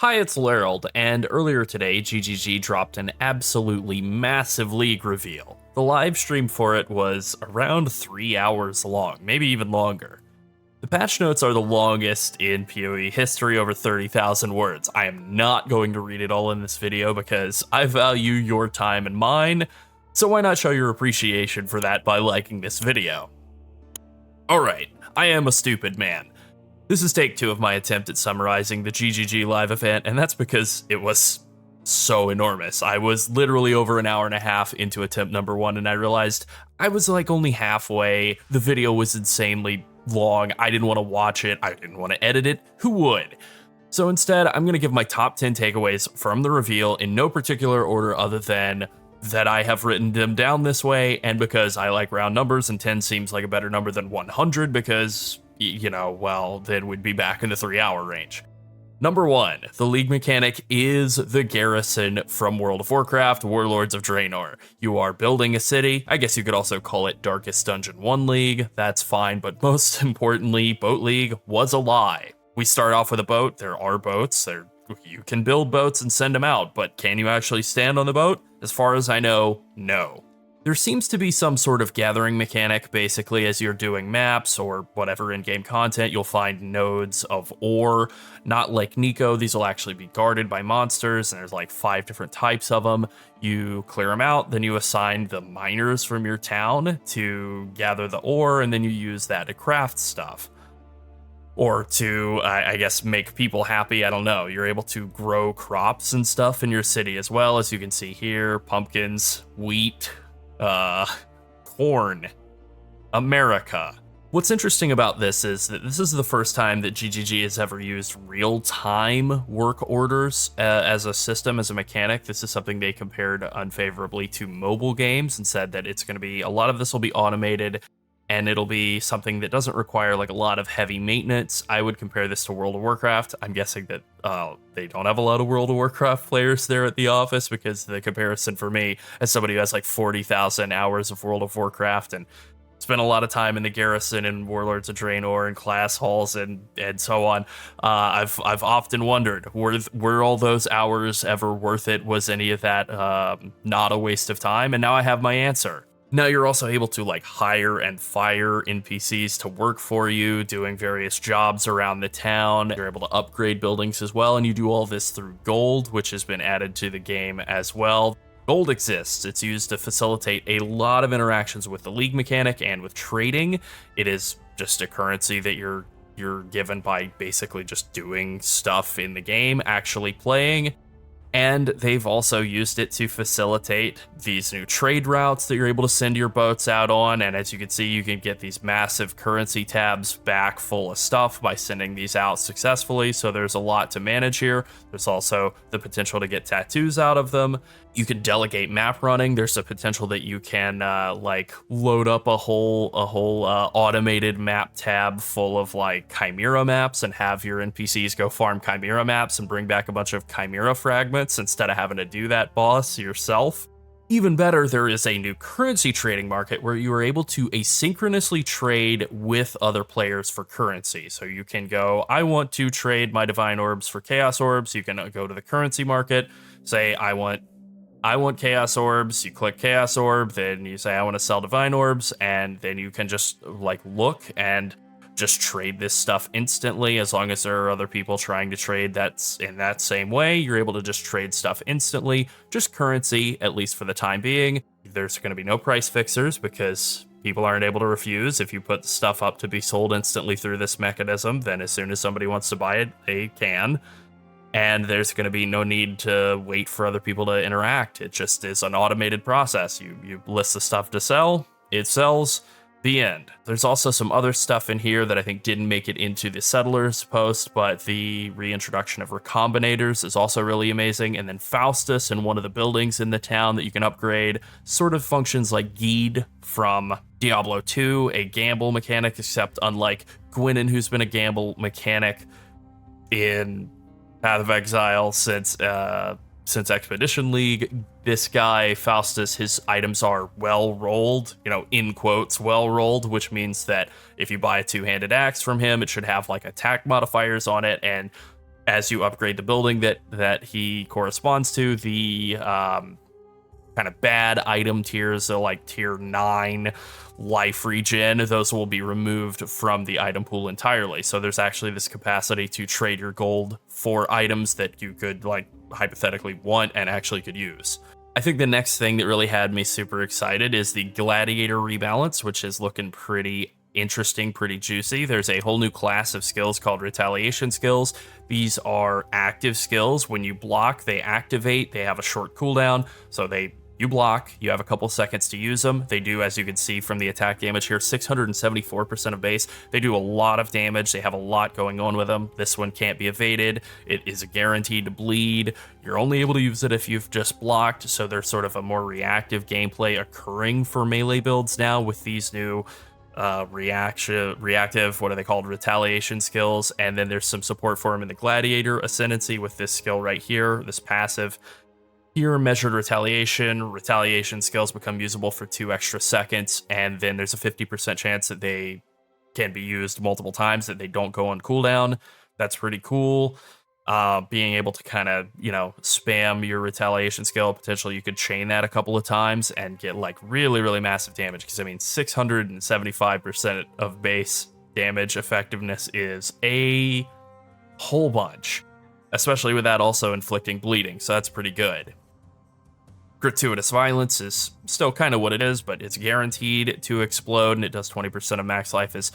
Hi, it's Lerald, and earlier today, GGG dropped an absolutely massive league reveal. The live stream for it was around 3 hours long, maybe even longer. The patch notes are the longest in PoE history, over 30,000 words. I am not going to read it all in this video because I value your time and mine, so why not show your appreciation for that by liking this video? Alright, I am a stupid man. This is take 2 of my attempt at summarizing the GGG live event, and that's because it was so enormous. I was literally over an hour and a half into attempt number 1, and I realized I was like only halfway. The video was insanely long. I didn't want to watch it. I didn't want to edit it. Who would? So instead, I'm going to give my top 10 takeaways from the reveal in no particular order other than that I have written them down this way, and because I like round numbers and 10 seems like a better number than 100 because, you know, well, then we'd be back in the 3-hour range. Number 1, the league mechanic is the garrison from World of Warcraft, Warlords of Draenor. You are building a city. I guess you could also call it Darkest Dungeon 1 League. That's fine, but most importantly, Boat League was a lie. We start off with a boat. There are boats. You can build boats and send them out, but can you actually stand on the boat? As far as I know, no. There seems to be some sort of gathering mechanic. Basically, as you're doing maps or whatever in-game content, you'll find nodes of ore. Not like Nico, these will actually be guarded by monsters, and there's like 5 different types of them. You clear them out, then you assign the miners from your town to gather the ore, and then you use that to craft stuff. Or to, I guess, make people happy, I don't know. You're able to grow crops and stuff in your city as well, as you can see here. Pumpkins, wheat, corn, America. What's interesting about this is that this is the first time that GGG has ever used real-time work orders as a system, as a mechanic. This is something they compared unfavorably to mobile games and said that it's going to be, a lot of this will be automated, and it'll be something that doesn't require like a lot of heavy maintenance. I would compare this to World of Warcraft. I'm guessing that they don't have a lot of World of Warcraft players there at the office, because the comparison for me, as somebody who has like 40,000 hours of World of Warcraft and spent a lot of time in the garrison and Warlords of Draenor and class halls and so on, I've often wondered, were all those hours ever worth it? Was any of that not a waste of time? And now I have my answer. Now you're also able to like hire and fire NPCs to work for you, doing various jobs around the town. You're able to upgrade buildings as well, and you do all this through gold, which has been added to the game as well. Gold exists. It's used to facilitate a lot of interactions with the league mechanic and with trading. It is just a currency that you're given by basically just doing stuff in the game, actually playing. And they've also used it to facilitate these new trade routes that you're able to send your boats out on. And as you can see, you can get these massive currency tabs back full of stuff by sending these out successfully. So there's a lot to manage here. There's also the potential to get tattoos out of them. You can delegate map running. There's a potential that you can like load up a whole automated map tab full of like chimera maps and have your NPCs go farm chimera maps and bring back a bunch of chimera fragments instead of having to do that boss yourself. Even better, there is a new currency trading market where you are able to asynchronously trade with other players for currency. So you can go, I want to trade my divine orbs for chaos orbs. You can go to the currency market, say, I want chaos orbs. You click chaos orb, then you say I want to sell divine orbs, and then you can just like look and just trade this stuff instantly. As long as there are other people trying to trade that's in that same way, you're able to just trade stuff instantly, just currency, at least for the time being. There's going to be no price fixers because people aren't able to refuse. If you put the stuff up to be sold instantly through this mechanism, then as soon as somebody wants to buy it, they can. And there's going to be no need to wait for other people to interact. It just is an automated process. You list the stuff to sell, it sells, the end. There's also some other stuff in here that I think didn't make it into the Settlers post, but the reintroduction of Recombinators is also really amazing. And then Faustus in one of the buildings in the town that you can upgrade sort of functions like Guide from Diablo 2, a gamble mechanic, except unlike Gwynnon, who's been a gamble mechanic in Path of Exile since Expedition League, this guy, Faustus, his items are well rolled, in quotes, well rolled, which means that if you buy a 2-handed axe from him, it should have like attack modifiers on it, and as you upgrade the building that he corresponds to, the kind of bad item tiers, so like tier 9 life regen, those will be removed from the item pool entirely. So there's actually this capacity to trade your gold for items that you could like hypothetically want and actually could use. I think the next thing that really had me super excited is the Gladiator rebalance, which is looking pretty interesting, pretty juicy. There's a whole new class of skills called retaliation skills. These are active skills. When you block, they activate. They have a short cooldown, so you block, you have a couple seconds to use them. They do, as you can see from the attack damage here, 674% of base. They do a lot of damage. They have a lot going on with them. This one can't be evaded. It is guaranteed to bleed. You're only able to use it if you've just blocked, so there's sort of a more reactive gameplay occurring for melee builds now with these new reactive, what are they called, retaliation skills. And then there's some support for him in the Gladiator Ascendancy with this skill right here, this passive. Here, measured retaliation skills become usable for 2 extra seconds, and then there's a 50% chance that they can be used multiple times, that they don't go on cooldown. That's pretty cool. Being able to kind of, spam your retaliation skill, potentially you could chain that a couple of times and get like really, really massive damage, because 675% of base damage effectiveness is a whole bunch, especially with that also inflicting bleeding, so that's pretty good. Gratuitous violence is still kind of what it is, but it's guaranteed to explode, and it does 20% of max life as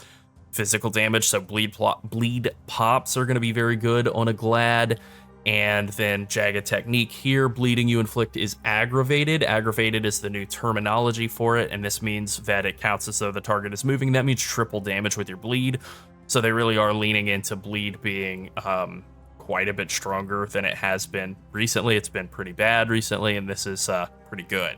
physical damage, so bleed pops are going to be very good on a Glad. And then Jagged Technique here, bleeding you inflict is aggravated. Aggravated is the new terminology for it, and this means that it counts as though the target is moving. That means triple damage with your bleed, so they really are leaning into bleed being quite a bit stronger than it has been recently. It's been pretty bad recently, and this is pretty good.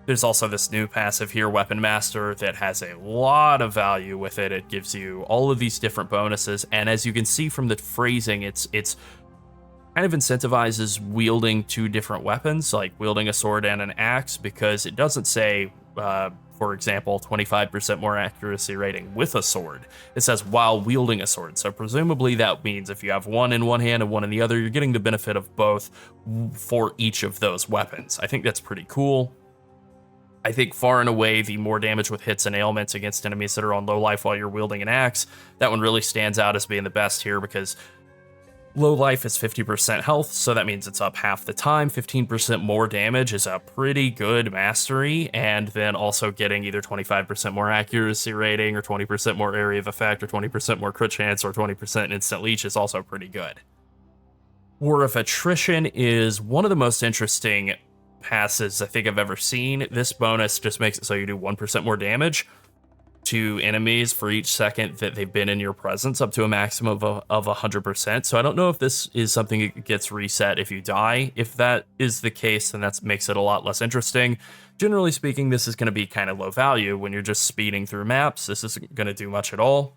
There's also this new passive here, Weapon Master, that has a lot of value with it. It gives you all of these different bonuses, and as you can see from the phrasing, it's kind of incentivizes wielding 2 different weapons, like wielding a sword and an axe, because it doesn't say, for example, 25% more accuracy rating with a sword. It says while wielding a sword. So presumably that means if you have one in one hand and one in the other, you're getting the benefit of both for each of those weapons. I think that's pretty cool. I think far and away the more damage with hits and ailments against enemies that are on low life while you're wielding an axe, that one really stands out as being the best here, because low life is 50% health, so that means it's up half the time. 15% more damage is a pretty good mastery, and then also getting either 25% more accuracy rating, or 20% more area of effect, or 20% more crit chance, or 20% instant leech is also pretty good. War of Attrition is one of the most interesting passes I think I've ever seen. This bonus just makes it so you do 1% more damage to enemies for each second that they've been in your presence, up to a maximum of 100%. So I don't know if this is something that gets reset if you die. If that is the case, then that makes it a lot less interesting. Generally speaking, this is going to be kind of low value. When you're just speeding through maps, this isn't going to do much at all.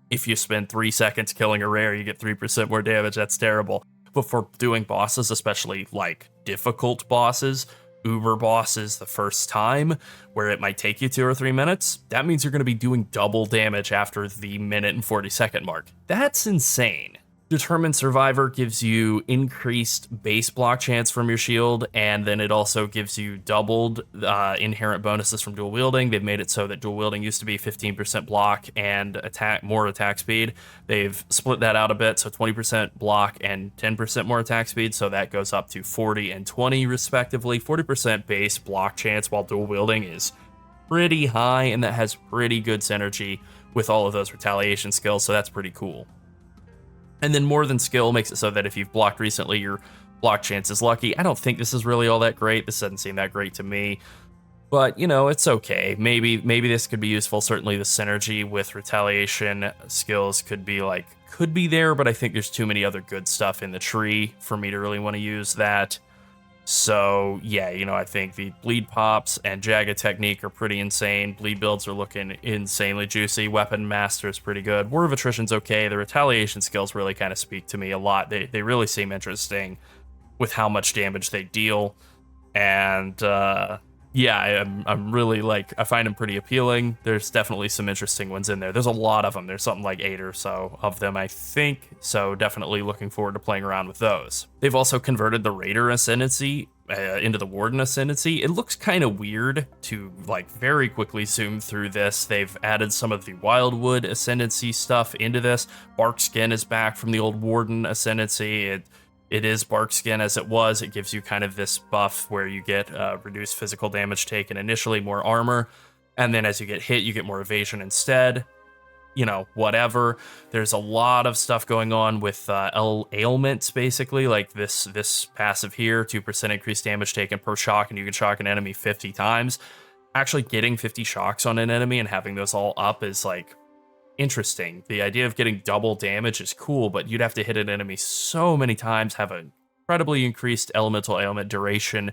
If you spend 3 seconds killing a rare, you get 3% more damage. That's terrible. But for doing bosses, especially like difficult bosses, uber bosses the first time, where it might take you 2 or 3 minutes, that means you're going to be doing double damage after the 1:40 mark. That's insane. Determined Survivor gives you increased base block chance from your shield, and then it also gives you doubled inherent bonuses from dual wielding. They've made it so that dual wielding used to be 15% block and more attack speed. They've split that out a bit, so 20% block and 10% more attack speed, so that goes up to 40 and 20 respectively. 40% base block chance while dual wielding is pretty high, and that has pretty good synergy with all of those retaliation skills, so that's pretty cool. And then More Than Skill makes it so that if you've blocked recently, your block chance is lucky. I don't think this is really all that great. This doesn't seem that great to me. But, it's okay. Maybe this could be useful. Certainly the synergy with retaliation skills could be there, but I think there's too many other good stuff in the tree for me to really want to use that. So, yeah, I think the bleed pops and Jagged Technique are pretty insane. Bleed builds are looking insanely juicy. Weapon Master is pretty good. War of Attrition's okay. The retaliation skills really kind of speak to me a lot. They really seem interesting with how much damage they deal. And, yeah, I'm really like, I find them pretty appealing. There's definitely some interesting ones in there. There's a lot of them. There's something like 8 or so of them, I think. So definitely looking forward to playing around with those. They've also converted the Raider Ascendancy into the Warden Ascendancy. It looks kind of weird to like very quickly zoom through this. They've added some of the Wildwood Ascendancy stuff into this. Bark Skin is back from the old Warden Ascendancy. It is bark skin as it was. It gives you kind of this buff where you get reduced physical damage taken initially, more armor, and then as you get hit, you get more evasion instead. You know, whatever. There's a lot of stuff going on with ailments, basically, like this passive here, 2% increased damage taken per shock, and you can shock an enemy 50 times. Actually getting 50 shocks on an enemy and having those all up is like interesting. The idea of getting double damage is cool, but you'd have to hit an enemy so many times, have an incredibly increased elemental ailment duration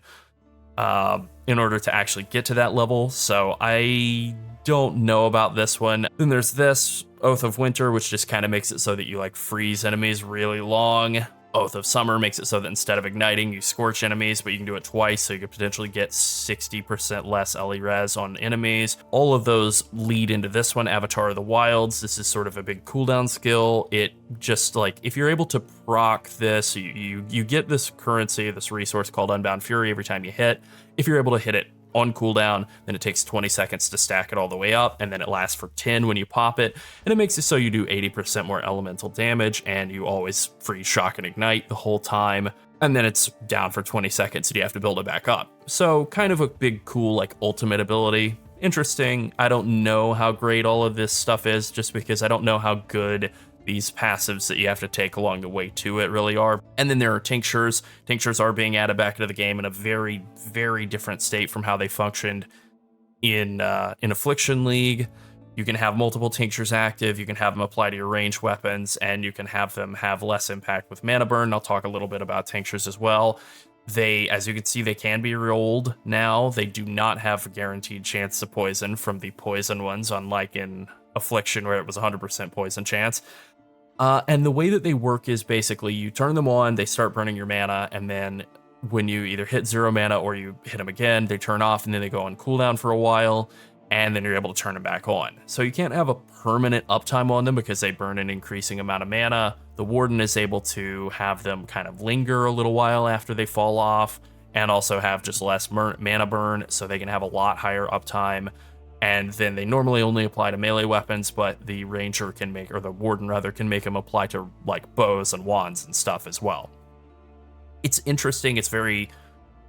in order to actually get to that level. So I don't know about this one. Then there's this Oath of Winter, which just kind of makes it so that you like freeze enemies really long. Oath of Summer makes it so that instead of igniting, you scorch enemies, but you can do it twice, so you could potentially get 60% less LE res on enemies. All of those lead into this one, Avatar of the Wilds. This is sort of a big cooldown skill. It just like, if you're able to proc this, you get this currency, this resource called Unbound Fury every time you hit. If you're able to hit it on cooldown, then it takes 20 seconds to stack it all the way up, and then it lasts for 10 when you pop it, and it makes it so you do 80% more elemental damage, and you always freeze, shock, and ignite the whole time, and then it's down for 20 seconds, and you have to build it back up. So kind of a big, cool, like, ultimate ability. Interesting. I don't know how great all of this stuff is, just because I don't know how good these passives that you have to take along the way to it really are. And then there are tinctures. Tinctures are being added back into the game in a very, very different state from how they functioned in Affliction League. You can have multiple tinctures active, you can have them apply to your ranged weapons, and you can have them have less impact with mana burn. I'll talk a little bit about tinctures as well. They, as you can see, they can be rolled now. They do not have a guaranteed chance to poison from the poison ones, unlike in Affliction where it was 100% poison chance. And the way that they work is basically you turn them on, they start burning your mana, and then when you either hit 0 mana or you hit them again, they turn off and then they go on cooldown for a while, and then you're able to turn them back on. So you can't have a permanent uptime on them because they burn an increasing amount of mana. The Warden is able to have them kind of linger a little while after they fall off, and also have just less mana burn, so they can have a lot higher uptime. And then they normally only apply to melee weapons, but the Ranger can make, or the Warden rather, can make them apply to like bows and wands and stuff as well. It's interesting. It's very,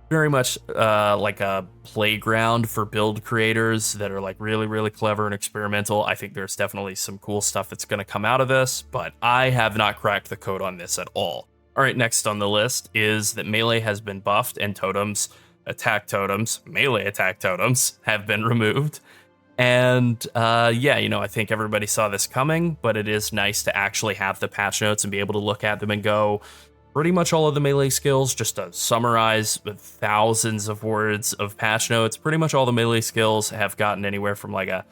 very much like a playground for build creators that are like really, really clever and experimental. I think there's definitely some cool stuff that's going to come out of this, but I have not cracked the code on this at all. All right, next on the list is that melee has been buffed and totems, melee attack totems have been removed. And yeah, you know, I think everybody saw this coming, but it is nice to actually have the patch notes and be able to look at them and go, pretty much all of the melee skills, just to summarize with thousands of words of patch notes, pretty much all the melee skills have gotten anywhere from like a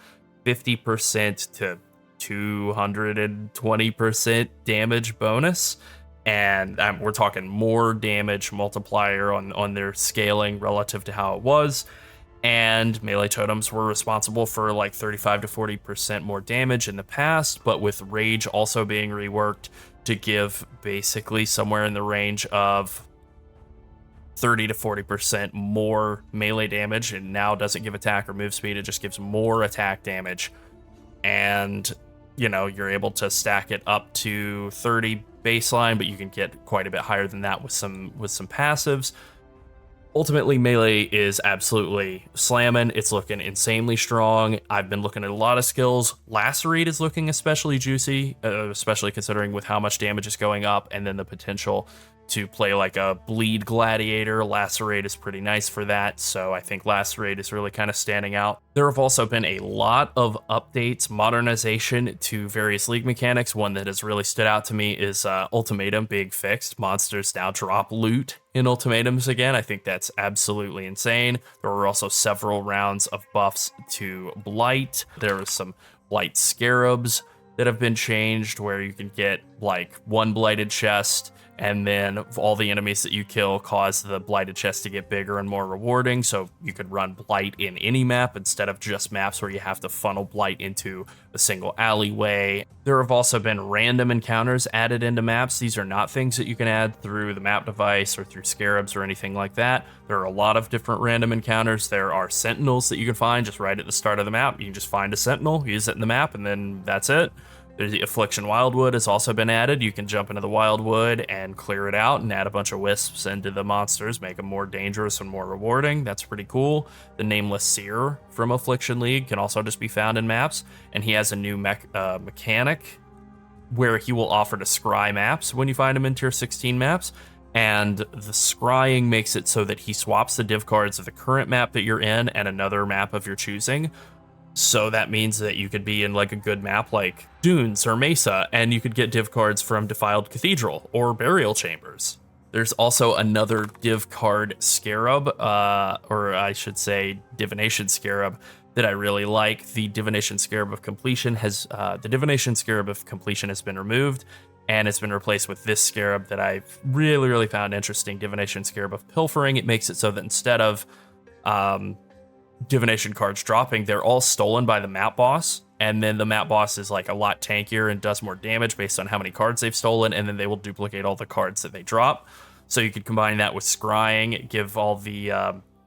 50% to 220% damage bonus. And we're talking more damage multiplier on their scaling relative to how it was. And melee totems were responsible for like 35 to 40% more damage in the past, but with Rage also being reworked to give basically somewhere in the range of 30 to 40% more melee damage, and now doesn't give attack or move speed, it just gives more attack damage. And, you know, you're able to stack it up to 30 baseline, but you can get quite a bit higher than that with some passives. Ultimately, melee is absolutely slamming. It's looking insanely strong. I've been looking at a lot of skills. Lacerate is looking especially juicy, especially considering with how much damage is going up, and then the potential to play like a bleed gladiator. Lacerate is pretty nice for that, so I think Lacerate is really kind of standing out. There have also been a lot of updates, modernization to various league mechanics. One that has really stood out to me is Ultimatum being fixed. Monsters now drop loot in Ultimatums again. I think that's absolutely insane. There were also several rounds of buffs to Blight. There was some Blight Scarabs that have been changed where you can get like 1 blighted chest, and then all the enemies that you kill cause the blighted chest to get bigger and more rewarding, so you could run blight in any map instead of just maps where you have to funnel blight into a single alleyway. There have also been random encounters added into maps. These are not things that you can add through the map device or through scarabs or anything like that. There are a lot of different random encounters. There are sentinels that you can find just right at the start of the map. You can just find a sentinel, use it in the map, and then that's it. The Affliction Wildwood has also been added. You can jump into the Wildwood and clear it out and add a bunch of wisps into the monsters, make them more dangerous and more rewarding. That's pretty cool. The Nameless Seer from Affliction League can also just be found in maps, and he has a new mechanic where he will offer to scry maps when you find him in tier 16 maps, and the scrying makes it so that he swaps the div cards of the current map that you're in and another map of your choosing. So that means that you could be in like a good map like Dunes or Mesa, and you could get div cards from Defiled Cathedral or Burial Chambers. There's also another div card scarab, or I should say Divination Scarab, that I really like. The Divination Scarab of Completion has been removed, and it's been replaced with this scarab that I've really found interesting, Divination Scarab of Pilfering. It makes it so that instead of divination cards dropping, they're all stolen by the map boss, and then the map boss is like a lot tankier and does more damage based on how many cards they've stolen, and then they will duplicate all the cards that they drop. So you could combine that with scrying, give all the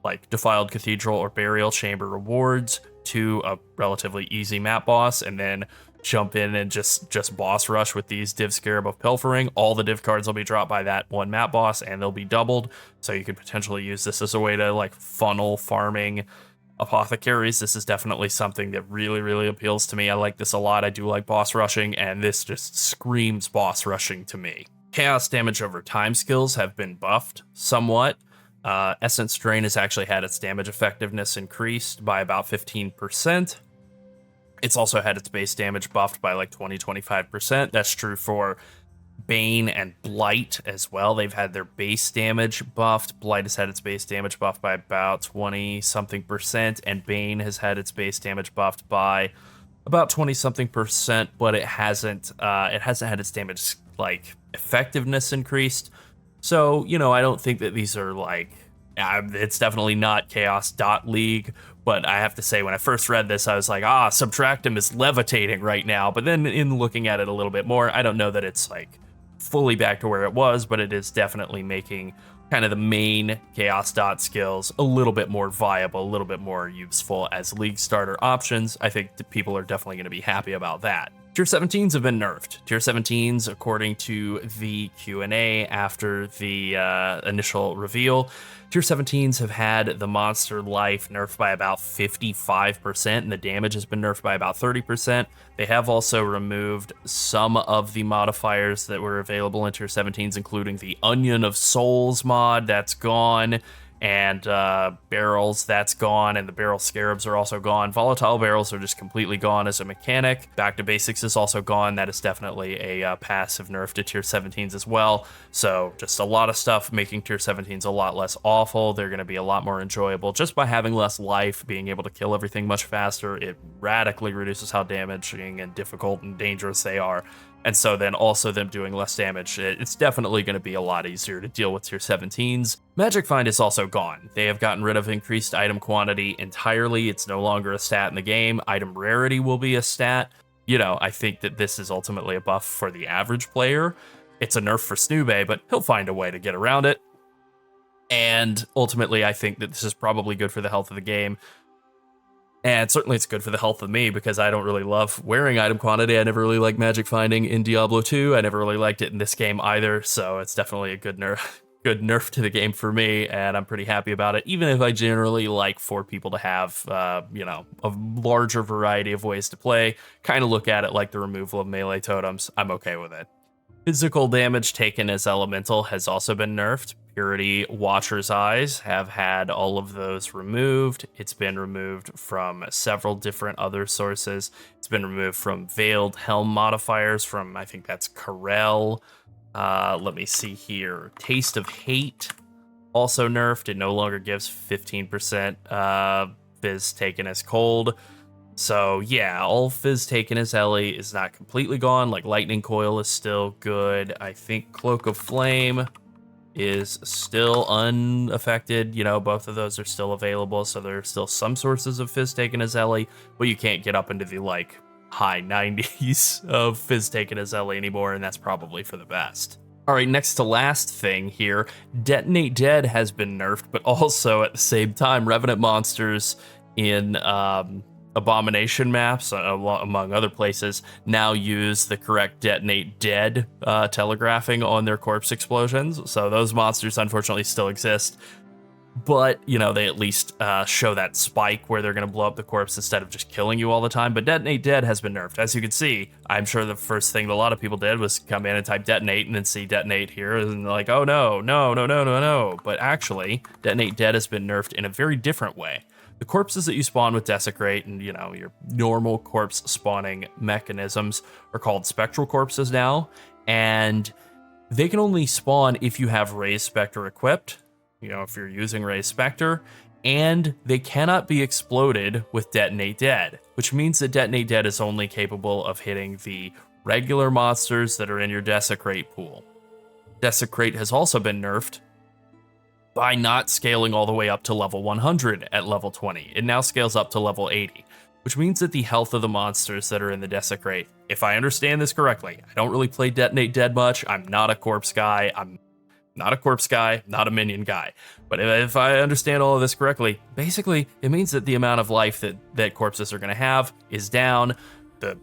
like Defiled Cathedral or Burial Chamber rewards to a relatively easy map boss, and then jump in and just boss rush with these Div Scarab of Pilfering. All the div cards will be dropped by that one map boss, and they'll be doubled, so you could potentially use this as a way to like funnel farming apothecaries. This is definitely something that really appeals to me. I like this a lot. I do like boss rushing, and this just screams boss rushing to me. Chaos damage over time skills have been buffed somewhat. Essence Drain has actually had its damage effectiveness increased by about 15%. It's also had its base damage buffed by like 20-25%. That's true for Bane and Blight as well. They've had their base damage buffed. Blight has had its base damage buffed by about 20-something%, and Bane has had its base damage buffed by about 20-something%, but it hasn't had its damage like effectiveness increased. So, you know, I don't think that these are like, it's definitely not Chaos.League, but I have to say, when I first read this, I was like, Subtractem is levitating right now. But then in looking at it a little bit more, I don't know that it's like fully back to where it was, but it is definitely making kind of the main Chaos Dot skills a little bit more viable, a little bit more useful as league starter options. I think the people are definitely going to be happy about that. Tier 17s have been nerfed. Tier 17s, according to the Q&A after the initial reveal, Tier 17s have had the monster life nerfed by about 55%, and the damage has been nerfed by about 30%. They have also removed some of the modifiers that were available in Tier 17s, including the Onion of Souls mod, that's gone, and barrels, that's gone, and the barrel scarabs are also gone. Volatile barrels are just completely gone as a mechanic. Back to Basics is also gone. That is definitely a passive nerf to Tier 17s as well. So just a lot of stuff making Tier 17s a lot less awful. They're going to be a lot more enjoyable just by having less life, being able to kill everything much faster. It radically reduces how damaging and difficult and dangerous they are. And so then also them doing less damage, it's definitely going to be a lot easier to deal with Tier 17s. Magic Find is also gone. They have gotten rid of increased item quantity entirely. It's no longer a stat in the game. Item rarity will be a stat. You know, I think that this is ultimately a buff for the average player. It's a nerf for Snoobe, but he'll find a way to get around it. And ultimately, I think that this is probably good for the health of the game. And certainly it's good for the health of me, because I don't really love wearing item quantity. I never really liked magic finding in Diablo 2. I never really liked it in this game either, so it's definitely a good nerf to the game for me, and I'm pretty happy about it, even if I generally like for people to have, you know, a larger variety of ways to play. Kind of look at it like the removal of melee totems. I'm okay with it. Physical damage taken as elemental has also been nerfed. Purity Watcher's Eyes have had all of those removed. It's been removed from several different other sources. It's been removed from Veiled Helm modifiers from, I think that's Corel. Let me see here. Taste of Hate also nerfed. It no longer gives 15% Fizz taken as cold. So yeah, all Fizz taken as Ellie is not completely gone. Like Lightning Coil is still good. I think Cloak of Flame is still unaffected. You know, both of those are still available. So there are still some sources of Fizz taken as Ellie, but you can't get up into the like high 90s of Fizz taken as Ellie anymore, and that's probably for the best. All right, next to last thing here, Detonate Dead has been nerfed, but also at the same time, Revenant monsters in Abomination maps, among other places, now use the correct Detonate Dead telegraphing on their corpse explosions. So those monsters unfortunately still exist, but, you know, they at least show that spike where they're going to blow up the corpse instead of just killing you all the time. But Detonate Dead has been nerfed. As you can see, I'm sure the first thing that a lot of people did was come in and type Detonate and then see Detonate here and like, oh no, no, no, no, no, no. But actually, Detonate Dead has been nerfed in a very different way. The corpses that you spawn with Desecrate and, you know, your normal corpse spawning mechanisms are called Spectral Corpses now, and they can only spawn if you have Raise Spectre equipped, you know, if you're using Raise Spectre, and they cannot be exploded with Detonate Dead, which means that Detonate Dead is only capable of hitting the regular monsters that are in your Desecrate pool. Desecrate has also been nerfed by not scaling all the way up to level 100 at level 20. It now scales up to level 80, which means that the health of the monsters that are in the Desecrate, if I understand this correctly, I don't really play Detonate Dead much, I'm not a corpse guy, not a minion guy. But if I understand all of this correctly, basically it means that the amount of life that corpses are going to have is down. The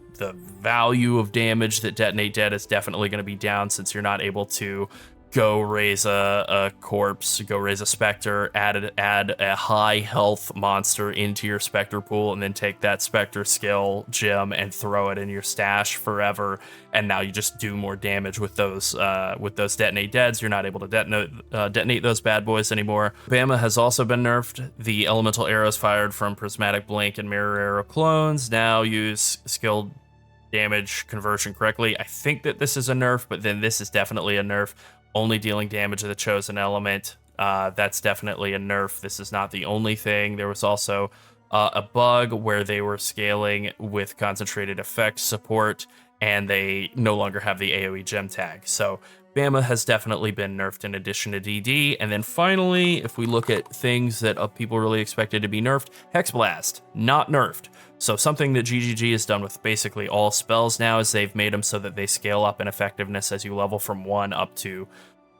value of damage that Detonate Dead is definitely going to be down, since you're not able to go raise a corpse, go raise a specter, add a high health monster into your specter pool, and then take that specter skill gem and throw it in your stash forever. And now you just do more damage with those Detonate Deads. You're not able to detonate those bad boys anymore. Bama has also been nerfed. The elemental arrows fired from Prismatic Blink and Mirror Arrow clones now use skill damage conversion correctly. I think that this is a nerf, but then this is definitely a nerf. Only dealing damage to the chosen element. That's definitely a nerf. This is not the only thing. There was also a bug where they were scaling with concentrated effect support, and they no longer have the AoE gem tag. So Bama has definitely been nerfed in addition to DD. And then finally, if we look at things that people really expected to be nerfed, Hex Blast, not nerfed. So something that GGG has done with basically all spells now is they've made them so that they scale up in effectiveness as you level from 1 up to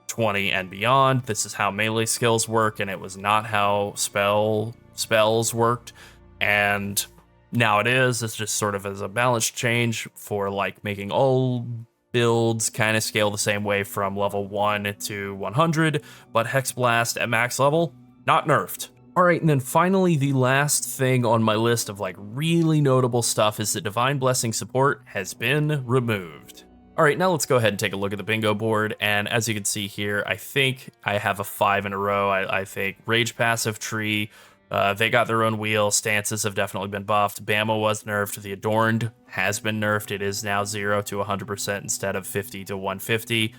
20 and beyond. This is how melee skills work, and it was not how spells worked. And now it is. It's just sort of as a balance change for like making all builds kind of scale the same way from level 1 to 100, but Hex Blast at max level, not nerfed. All right, and then finally, the last thing on my list of like really notable stuff is that Divine Blessing support has been removed. All right, now let's go ahead and take a look at the bingo board. And as you can see here, I think I have a 5 in a row. I think Rage Passive Tree, they got their own wheel. Stances have definitely been buffed. Bama was nerfed. The Adorned has been nerfed. It is now 0 to 100% instead of 50 to 150.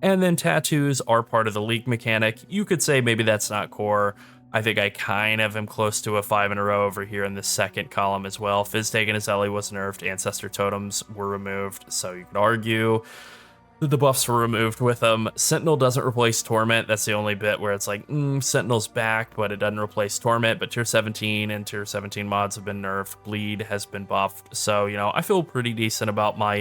And then tattoos are part of the leak mechanic. You could say maybe that's not core. I think I kind of am close to a 5 in a row over here in the second column as well. Fizz taken as Ellie was nerfed. Ancestor totems were removed, so you could argue that the buffs were removed with them. Sentinel doesn't replace Torment. That's the only bit where it's like, Sentinel's back, but it doesn't replace Torment. But Tier 17 and Tier 17 mods have been nerfed. Bleed has been buffed. So, you know, I feel pretty decent about my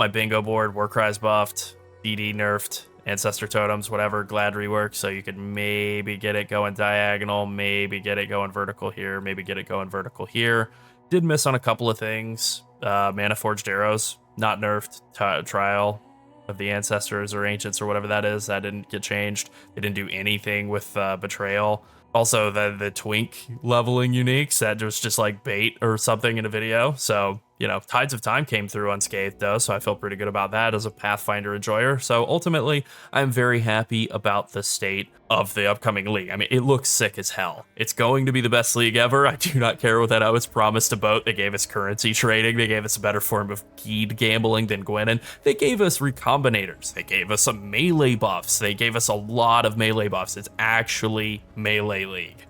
bingo board. Warcry's buffed. DD nerfed. Ancestor totems, whatever, glad rework, so you could maybe get it going diagonal, maybe get it going vertical here, maybe get it going vertical here. Did miss on a couple of things. Mana Forged Arrows, not nerfed. Trial of the Ancestors or Ancients or whatever that is, that didn't get changed. They didn't do anything with Betrayal. Also, the Twink leveling uniques, that was just like bait or something in a video. So, you know, Tides of Time came through unscathed though, so I feel pretty good about that as a Pathfinder enjoyer. So ultimately, I'm very happy about the state of the upcoming league. I mean, it looks sick as hell. It's going to be the best league ever. I do not care what that I was promised a boat. They gave us currency trading. They gave us a better form of keyed gambling than Gwenin. They gave us recombinators. They gave us some melee buffs. They gave us a lot of melee buffs. It's actually melee league.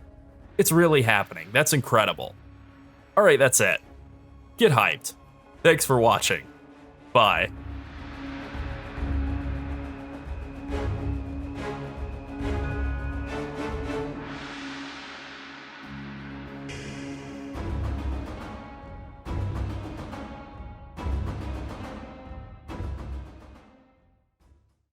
It's really happening. That's incredible. All right, that's it. Get hyped. Thanks for watching. Bye.